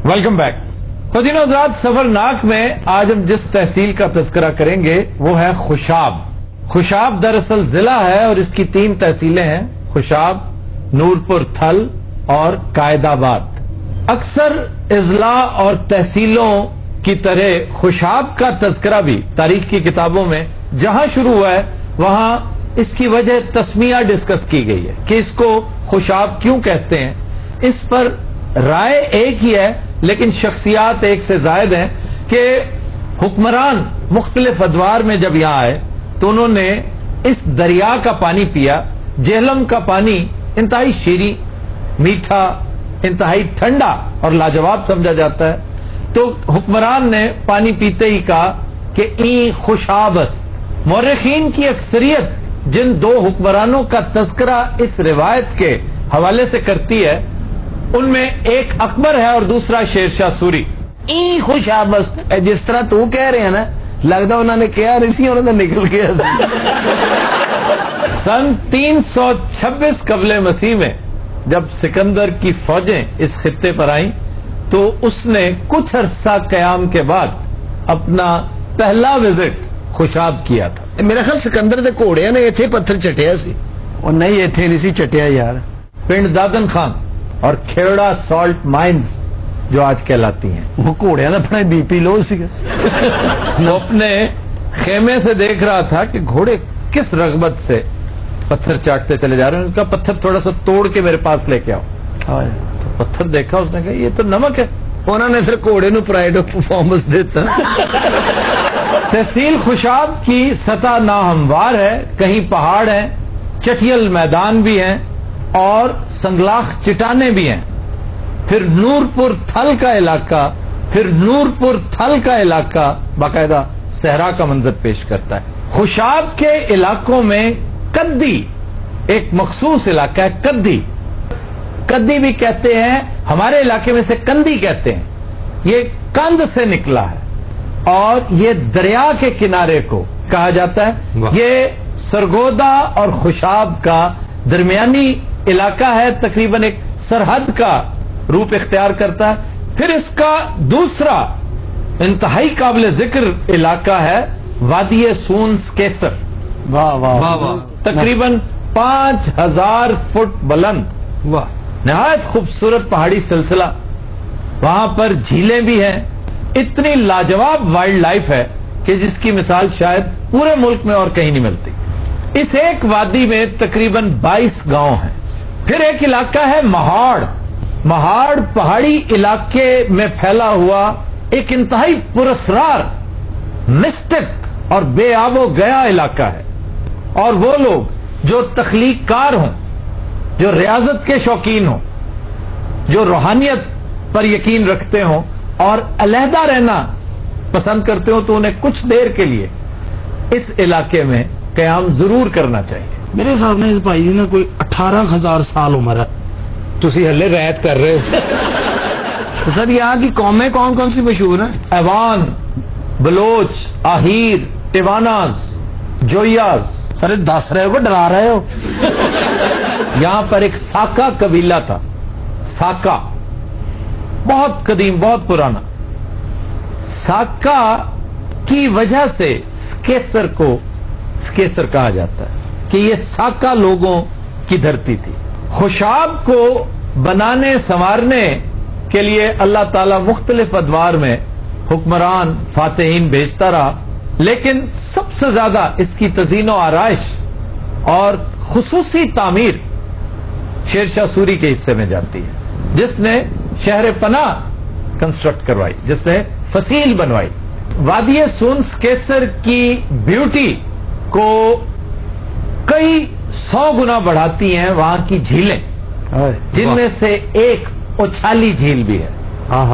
Welcome back. خواتین و حضرات، سفرناک میں آج ہم جس تحصیل کا تذکرہ کریں گے وہ ہے خوشاب. خوشاب دراصل ضلع ہے اور اس کی 3 تحصیلیں ہیں: خوشاب، نورپور تھل اور قائد آباد. اکثر اضلاع اور تحصیلوں کی طرح خوشاب کا تذکرہ بھی تاریخ کی کتابوں میں جہاں شروع ہوا ہے وہاں اس کی وجہ تسمیہ ڈسکس کی گئی ہے کہ اس کو خوشاب کیوں کہتے ہیں. اس پر رائے ایک ہی ہے لیکن شخصیات ایک سے زائد ہیں کہ حکمران مختلف ادوار میں جب یہاں آئے تو انہوں نے اس دریا کا پانی پیا. جہلم کا پانی انتہائی شیریں، میٹھا، انتہائی ٹھنڈا اور لاجواب سمجھا جاتا ہے. تو حکمران نے پانی پیتے ہی کہا کہ این خوشاب است. مورخین کی اکثریت جن 2 حکمرانوں کا تذکرہ اس روایت کے حوالے سے کرتی ہے ان میں ایک اکبر ہے اور دوسرا شیر شاہ سوری. این خوشاب است جس طرح تو کہہ رہے ہیں نا، لگتا انہوں نے کہا نہیں سی، انہوں نے نکل گیا. سن 326 قبل مسیح میں جب سکندر کی فوجیں اس خطے پر آئیں تو اس نے کچھ عرصہ قیام کے بعد اپنا پہلا وزٹ خوشاب کیا تھا. میرا خیال سکندر دے گھوڑے نے اتنے پتھر چٹیا سی. اور نہیں اتنے نہیں سی چٹیا یار. پنڈ دادن خان اور کھیڑا سالٹ مائنز جو آج کہلاتی ہیں، وہ گھوڑے کا بڑا بی پی لو سی. وہ اپنے خیمے سے دیکھ رہا تھا کہ گھوڑے کس رغبت سے پتھر چاٹتے چلے جا رہے ہیں. اس کا پتھر تھوڑا سا توڑ کے میرے پاس لے کے آؤ. پتھر دیکھا، اس نے کہا یہ تو نمک ہے. انہوں نے پھر گھوڑے نو پرائڈ آف پرفارمنس دیتا. تحصیل خوشاب کی سطح ناہموار ہے، کہیں پہاڑ ہیں، چٹیل میدان بھی ہیں اور سنگلاخ چٹانیں بھی ہیں. پھر نورپور تھل کا علاقہ باقاعدہ صحرا کا منظر پیش کرتا ہے. خوشاب کے علاقوں میں کدی ایک مخصوص علاقہ ہے. کدی بھی کہتے ہیں، ہمارے علاقے میں سے کندی کہتے ہیں. یہ کند سے نکلا ہے اور یہ دریا کے کنارے کو کہا جاتا ہے. یہ سرگودا اور خوشاب کا درمیانی علاقہ ہے، تقریباً ایک سرحد کا روپ اختیار کرتا ہے. پھر اس کا دوسرا انتہائی قابل ذکر علاقہ ہے وادی سونس کیسر. واہ واہ واہ. تقریباً 5000 فٹ بلند، واہ، نہایت خوبصورت پہاڑی سلسلہ. وہاں پر جھیلیں بھی ہیں. اتنی لاجواب وائلڈ لائف ہے کہ جس کی مثال شاید پورے ملک میں اور کہیں نہیں ملتی. اس ایک وادی میں تقریباً 22 گاؤں ہیں. پھر ایک علاقہ ہے مہاڑ پہاڑی علاقے میں پھیلا ہوا ایک انتہائی پراسرار، مسٹک اور بے آب و گیا علاقہ ہے. اور وہ لوگ جو تخلیق کار ہوں، جو ریاضت کے شوقین ہوں، جو روحانیت پر یقین رکھتے ہوں اور علیحدہ رہنا پسند کرتے ہوں تو انہیں کچھ دیر کے لیے اس علاقے میں قیام ضرور کرنا چاہیے. میرے حساب نے اس بھائی جی نے کوئی 18,000 سال عمر ہے. تسی ہلے رعایت کر رہے ہو. سر یہاں کی قومیں کون کون سی مشہور ہیں؟ ایوان، بلوچ، آہیر، ٹیواناز، جویاز. سر دس رہے ہو کہ ڈرا رہے ہو؟ یہاں پر ایک ساکا قبیلہ تھا. ساکا بہت قدیم، بہت پرانا. ساکا کی وجہ سے سکیسر کو سکیسر کہا جاتا ہے کہ یہ ساکا لوگوں کی دھرتی تھی. خوشاب کو بنانے سنوارنے کے لیے اللہ تعالی مختلف ادوار میں حکمران فاتحین بھیجتا رہا، لیکن سب سے زیادہ اس کی تزئین و آرائش اور خصوصی تعمیر شیر شاہ سوری کے حصے میں جاتی ہے، جس نے شہر پناہ کنسٹرکٹ کروائی، جس نے فصیل بنوائی. وادی سونس کیسر کی بیوٹی کو کئی 100 گنا بڑھاتی ہیں وہاں کی جھیلیں، جن میں سے ایک اچھالی جھیل بھی ہے.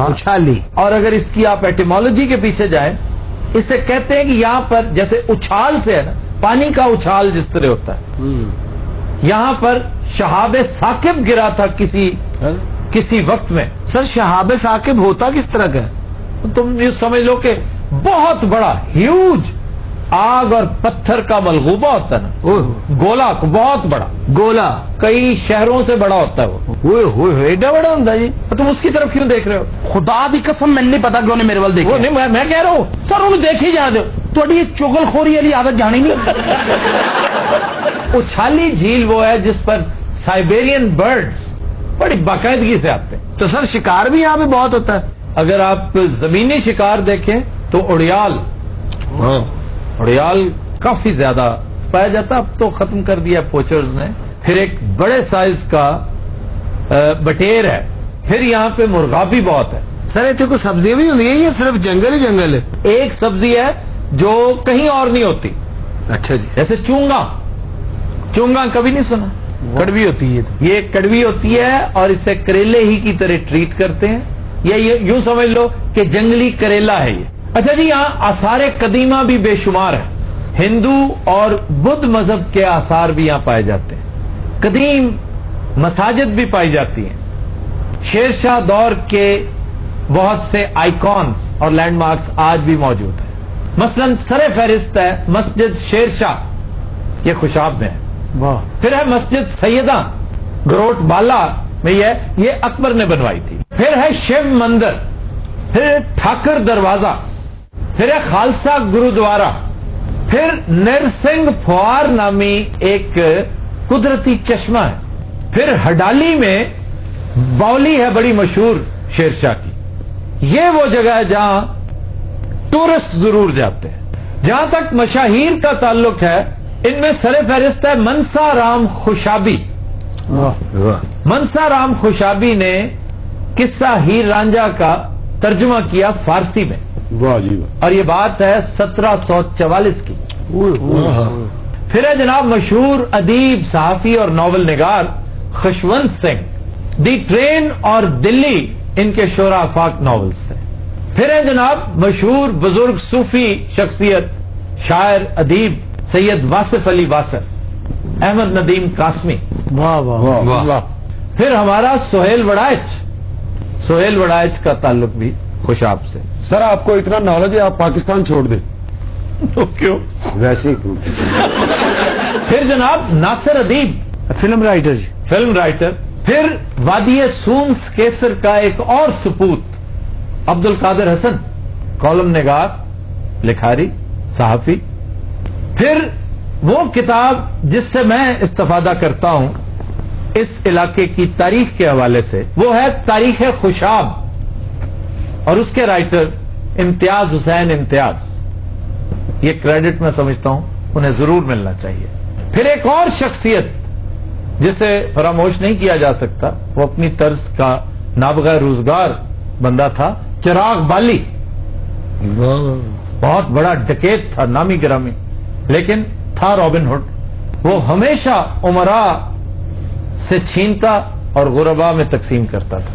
اچھالی. اور اگر اس کی آپ ایٹیمالوجی کے پیچھے جائیں، اسے کہتے ہیں کہ یہاں پر جیسے اچھال سے ہے نا، پانی کا اچھال جس طرح ہوتا ہے، یہاں پر شہاب ثاقب گرا تھا کسی وقت میں. سر شہاب ثاقب ہوتا کس طرح کا ہے؟ تم یہ سمجھ لو کہ بہت بڑا ہیوج آگ اور پتھر کا ملغوبہ ہوتا ہے نا، گولا بہت بڑا گولا، کئی شہروں سے بڑا ہوتا ہے وہ. ہوئے ہوئے ایڈا بڑا ہوتا جی. تو تم اس کی طرف کیوں دیکھ رہے ہو؟ خدا دی قسم میں نہیں پتا کہ انہیں میرے وال دیکھا. وہ نہیں میں کہہ رہا ہوں سر انہوں دیکھ ہی جان دو. تھوڑی یہ چگل خوری والی عادت جانی نہیں. اچھالی جھیل وہ ہے جس پر سائبیرین برڈز بڑی باقاعدگی سے آتے ہیں. تو سر شکار بھی یہاں پہ بہت ہوتا ہے. اگر آپ زمینی شکار دیکھیں تو اڑیال کافی زیادہ پایا جاتا. اب تو ختم کر دیا پوچرز نے. پھر ایک بڑے سائز کا بٹیر ہے. پھر یہاں پہ مرغا بھی بہت ہے. سر اتنے کوئی سبزیاں بھی ہوتی ہیں یہ صرف جنگل ہی جنگل ہے؟ ایک سبزی ہے جو کہیں اور نہیں ہوتی. اچھا جی. جیسے چونگا کبھی نہیں سنا؟ کڑوی ہوتی ہے. یہ کڑوی ہوتی ہے اور اسے کریلے ہی کی طرح ٹریٹ کرتے ہیں. یا یہ یوں سمجھ لو کہ جنگلی کریلا ہے یہ. اچھا جی یہاں آثار قدیمہ بھی بے شمار ہیں. ہندو اور بدھ مذہب کے آثار بھی یہاں پائے جاتے ہیں. قدیم مساجد بھی پائی جاتی ہیں. شیر شاہ دور کے بہت سے آئیکونز اور لینڈ مارکس آج بھی موجود ہیں. مثلا سر فہرست ہے مسجد شیر شاہ، یہ خوشاب میں ہے. پھر ہے مسجد سیدہ گروٹ بالا میں، یہ اکبر نے بنوائی تھی. پھر ہے شیو مندر، پھر ٹھاکر دروازہ، پھر ہے خالصہ گرودوارا، پھر نرسنگھ پھوار نامی ایک قدرتی چشمہ ہے. پھر ہڈالی میں باولی ہے بڑی مشہور شیر شاہ کی. یہ وہ جگہ ہے جہاں ٹورسٹ ضرور جاتے ہیں. جہاں تک مشاہیر کا تعلق ہے ان میں سر فہرست ہے منسا رام خوشابی. منسا رام خوشابی نے قصہ ہیر رانجھا کا ترجمہ کیا فارسی میں. واہ جی واہ. اور یہ بات ہے 1744 کی. پھر ہے جناب مشہور ادیب، صحافی اور ناول نگار خشونت سنگھ. دی ٹرین اور دلی ان کے شورا افاق ناولز سے. پھر ہے جناب مشہور بزرگ صوفی شخصیت، شاعر ادیب سید واصف علی واصف، احمد ندیم قاسمی. واہ واہ واہ. پھر ہمارا سہیل وڑائچ کا تعلق بھی خوشاب سے. سر آپ کو اتنا نالج ہے آپ پاکستان چھوڑ دیں. تو کیوں؟ ویسے ہی. پھر جناب ناصر ادیب، فلم رائٹر جی. Film writer. پھر وادی سونس کیسر کا ایک اور سپوت عبد القادر حسن، کالم نگار، لکھاری، صحافی. پھر وہ کتاب جس سے میں استفادہ کرتا ہوں اس علاقے کی تاریخ کے حوالے سے، وہ ہے تاریخ خوشاب، اور اس کے رائٹر امتیاز حسین امتیاز. یہ کریڈٹ میں سمجھتا ہوں انہیں ضرور ملنا چاہیے. پھر ایک اور شخصیت جسے فراموش نہیں کیا جا سکتا، وہ اپنی طرز کا نابغہ روزگار بندہ تھا، چراغ بالی. بہت بڑا ڈکیت تھا، نامی گرامی، لیکن تھا رابن ہڈ. وہ ہمیشہ عمراء سے چھینتا اور غربا میں تقسیم کرتا تھا.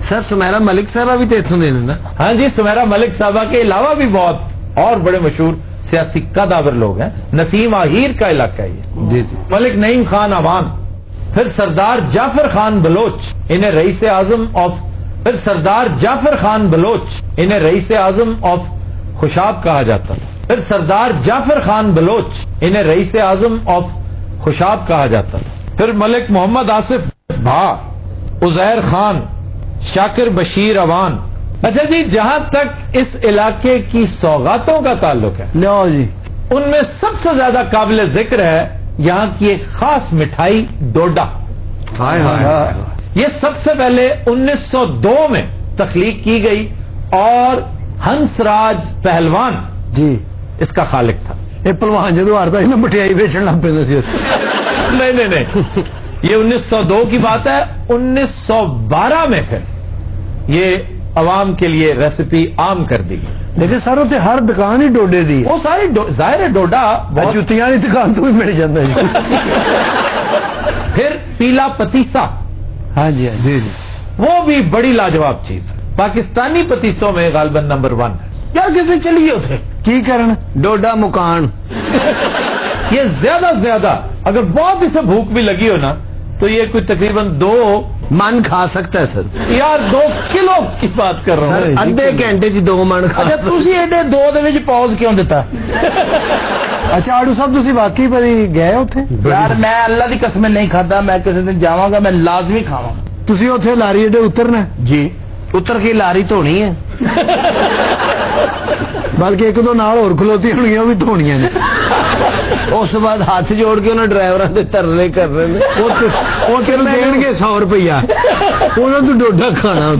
سر سمیرا ملک صاحبہ بھی تو اتوں دے نا؟ ہاں جی، سمیرا ملک صاحبہ کے علاوہ بھی بہت اور بڑے مشہور سیاسی قداور لوگ ہیں. نسیم آہیر کا علاقہ ہے یہ. جی جی. ملک نعیم خان عوان. پھر سردار جعفر خان بلوچ، انہیں رئیس اعظم آف خوشاب کہا جاتا تھا. پھر سردار جعفر خان بلوچ، انہیں رئیس اعظم آف خوشاب کہا جاتا تھا. پھر ملک محمد آصف بھا، عزیر خان، شاکر بشیر اوان. اچھا جی، جہاں تک اس علاقے کی سوغاتوں کا تعلق ہے، لو جی، ان میں سب سے زیادہ قابل ذکر ہے یہاں کی ایک خاص مٹھائی ڈوڈا. یہ سب سے پہلے 1902 میں تخلیق کی گئی اور ہنس راج پہلوان جی اس کا خالق تھا. یہ پہلوان جدو ہارتا نا مٹھائی بیچن لگ پہ. نہیں یہ 1902 کی بات ہے. 1912 میں پھر یہ عوام کے لیے ریسیپی عام کر دی گئی. لیکن سر اتنے ہر دکان ہی ڈوڈے دی. وہ ساری ظاہر ہے ڈوڈا جتیاں والی دکان تو بھی مل جاتا ہے. پھر پیلا پتیسا. ہاں جی جی جی. وہ بھی بڑی لاجواب چیز ہے. پاکستانی پتیسوں میں غالباً نمبر 1 ہے. کیا کسی چلی گئے تھے کی کرن ڈوڈا مکان. یہ زیادہ سے زیادہ اگر بہت اسے بھوک بھی لگی ہو نا تو یہ کوئی تقریباً 2 من کھا سکتا ہے سر. یار 2 کلو کی بات کر رہا ہوں. ادھے گھنٹے 2 من کھا. اچھا تھی ایڈے 2 دے پاؤز کیوں دیتا؟ اچھا آڑو صاحب تھی واقعی بڑی گئے اتنے؟ یار میں اللہ کی قسم نہیں کھاتا. میں کسی دن جاواں گا، میں لازمی کھاواں. ਤੁਸੀਂ ਉੱਥੇ ਲਾਰੀ ਅੱਡੇ ਉਤਰਨਾ ਜੀ, ਉਤਰ ਕੇ ਲਾਰੀ ਧੋਣੀ ਹੈ, ਬਲਕਿ ਇੱਕ ਦੋ ਨਾਲ ਹੋਰ ਖਲੋਤੀ ਹੋਣਗੀਆਂ ਉਹ ਵੀ ਧੋਣੀਆਂ ਨੇ। ਉਸ ਤੋਂ ਬਾਅਦ ਹੱਥ ਜੋੜ ਕੇ ਉਹਨਾਂ ਡਰਾਈਵਰਾਂ ਦੇ ਧਰਨੇ ਕਰਨੇ ਨੇ। ਉਹ ਤੈਨੂੰ ਦੇਣਗੇ 100 ਰੁਪਇਆ, ਉਹਨਾਂ ਤੋਂ ਡੋਡਾ ਖਾਣਾ।